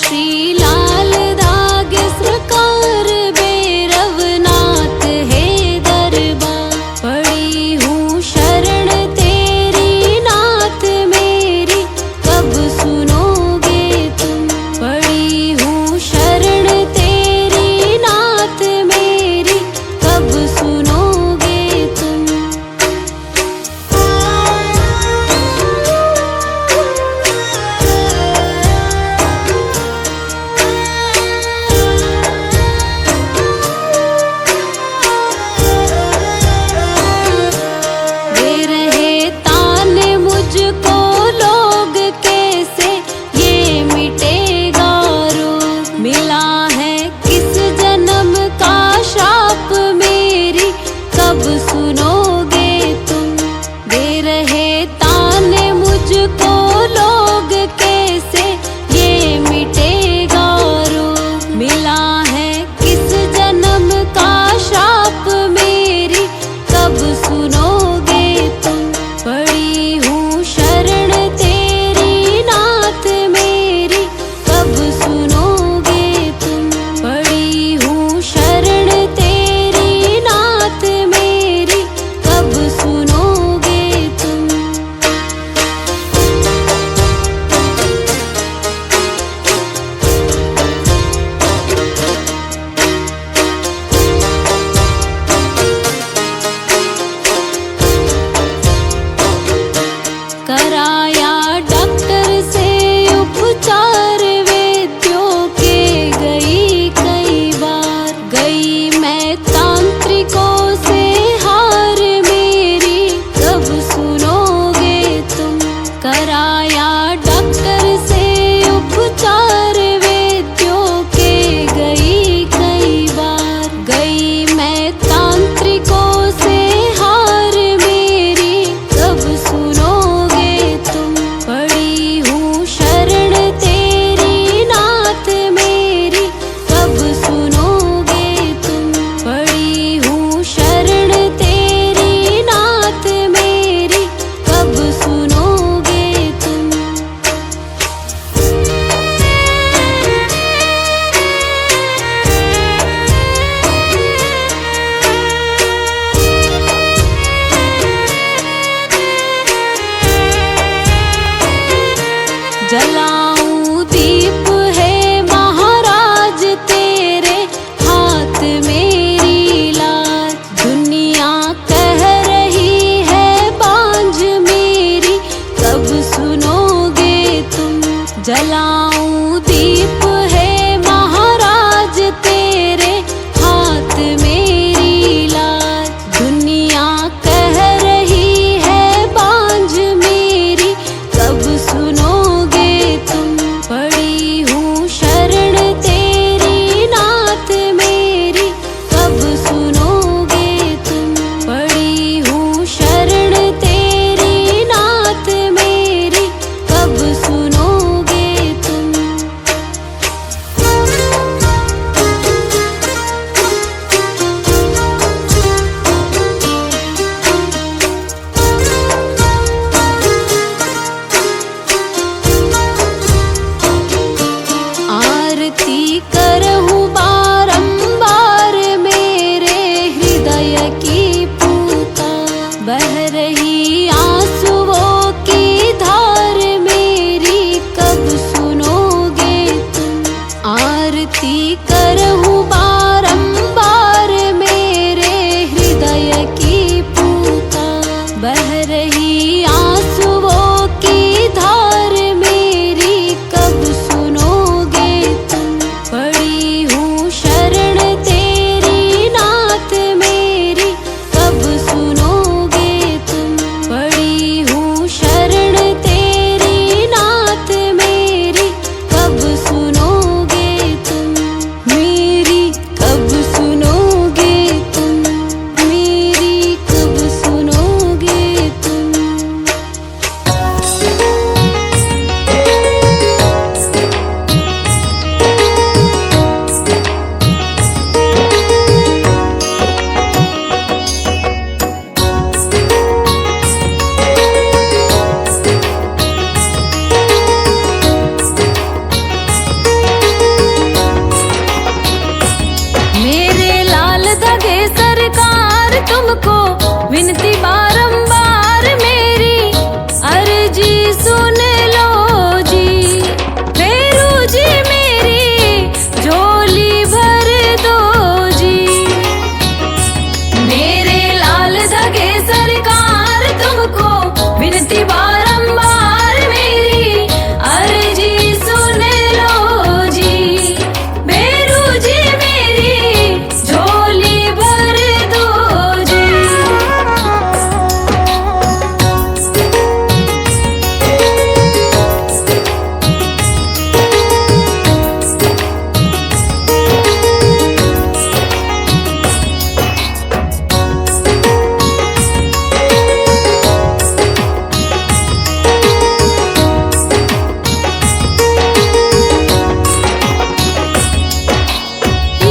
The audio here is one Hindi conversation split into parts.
श्री लाल दाग सरकार भैरवनाथ है दरबार। पड़ी हूँ शरण तेरी नाथ मेरी, कब सुनोगे तुम। पड़ी हूँ शरण तेरी नाथ मेरी, कब सुनोगे तुम। दे रहे ताने मुझको लोग कैसे, ये मिटेगा रोग। मिला है किस जन्म का श्राप मेरी, कब सुनोगे तुम। दे रहे ताने मुझको लोग कैसे, ये मिटेगा रोग। मिला है किस जन्म का श्राप मेरी, कब सुनोगे तुम। पड़ी हूँ शरण तेरी नाथ मेरी, कब सुनोगे तुम। पड़ी हूँ शरण तेरी नाथ मेरी, कब सुनोगे तुम। कराया डॉक्टर से उपचार वैद्यों के, गई कई बार। गई मैं तांत्रिकों से हार मेरी, कब सुनोगे तुम। कराया डॉक्टर से उपचार वैद्यों के, गई कई बार। गई मैं तांत्रिकों से हार मेरी, कब सुनोगे तुम। पड़ी हूँ शरण तेरी नाथ मेरी, कब सुनोगे तुम। पड़ी हूँ शरण तेरी नाथ मेरी, कब सुनोगे तुम। जलाऊं दीप है महाराज तेरे हाथ मेरी लाज। दुनिया कह रही है बांझ मेरी, कब सुनोगे तुम। जलाऊं दीप है महाराज तेरे हाथ मेरी लाज। दुनिया कह रही है बांझ मेरी, कब सुनोगे तुम। पड़ी हूँ शरण तेरी नाथ मेरी, कब सुनोगे तुम। पड़ी हूँ शरण तेरी नाथ मेरी, कब सुनोगे तुम। आरती करहूँ बारंबार मेरे हृदय की पुकार। बह रही आंसुओं की धार मेरी, कब सुनोगे तुम। आरती करहूँ बारंबार मेरे हृदय की पुकार। बह रही आंसुओं की धार मेरी, कब सुनोगे तुम। पड़ी हूँ शरण तेरी नाथ मेरी, कब सुनोगे तुम। पड़ी हूँ शरण तेरी नाथ मेरी, कब सुनोगे तुम। तुमको विनती बारंबार मेरी अर्जी सुन लो जी। फेरू जी मेरी झोली भर दो जी। मेरे लाल धगे सरकार तुमको विनती बारंबार मेरी अर्जी सुन लो जी। फेरू जी मेरी झोली भर दो जी।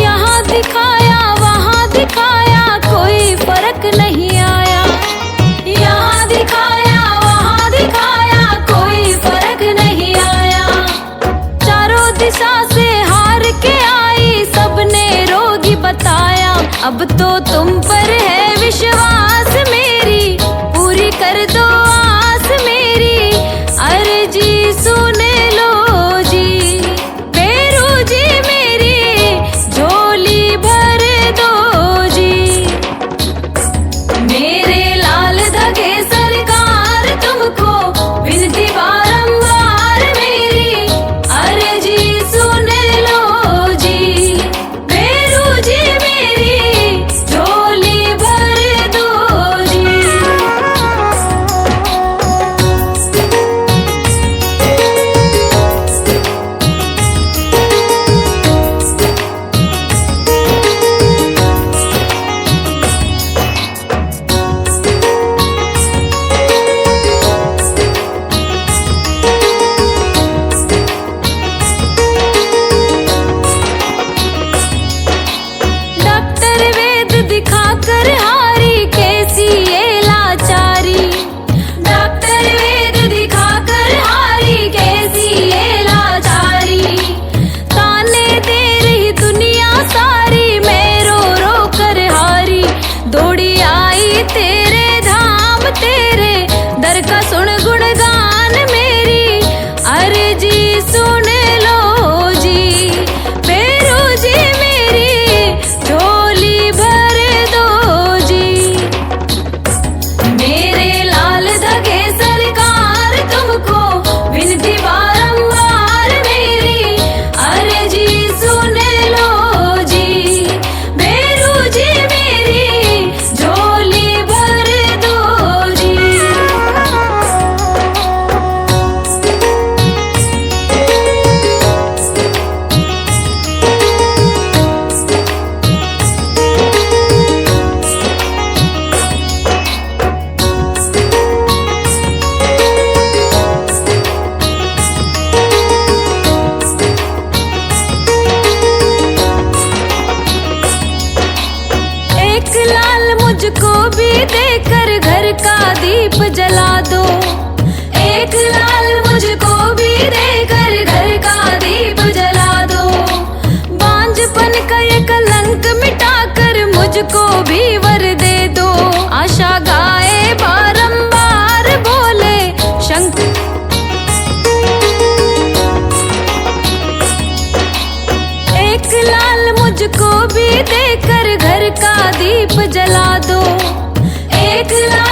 यहाँ दिखाया वहाँ दिखाया कोई फर्क नहीं आया। यहाँ दिखाया वहाँ दिखाया कोई फर्क नहीं आया। चारों दिशा से हार के आई सबने रोगी बताया। अब तो तुम पर है विश्वास मेरी पूरी कर दो आस मेरी अर्जी सुन लो जी। फेरू जी मेरी झोली भर दो जी। मेरे लाल धगे सरकार तुमको विनती बारंबार मेरी अर्जी सुन लो जी। फेरू जी मेरी झोली भर दो जी। डॉक्टर वेद दिखाकर हारी कैसी ये लाचारी। डॉक्टर वेद दिखाकर हारी कैसी ये लाचारी। ताने दे रही दुनिया सारी मैं रो रो कर हारी। दौड़ी आई तेरे धाम तेरे दर का सुन गुणगान मेरी अर्जी सुन लो जी। फेरू जी मेरी झोली भर दो जी। मेरे लाल धगे सरकार तुमको विनती बारंबार मेरी अर्जी सुन लो जी। फेरू जी मेरी झोली भर दो जी। एक लाल मुझको भी देकर घर का दीप जला दो। एक लाल मुझको भी देकर घर का दीप जला दो। बांझपन का ये कलंक मिटाकर मुझको भी वर दे दो। आशा गाए बारंबार बोले शंकर। एक लाल मुझको भी देकर घर का दीप जला दो। एक लाल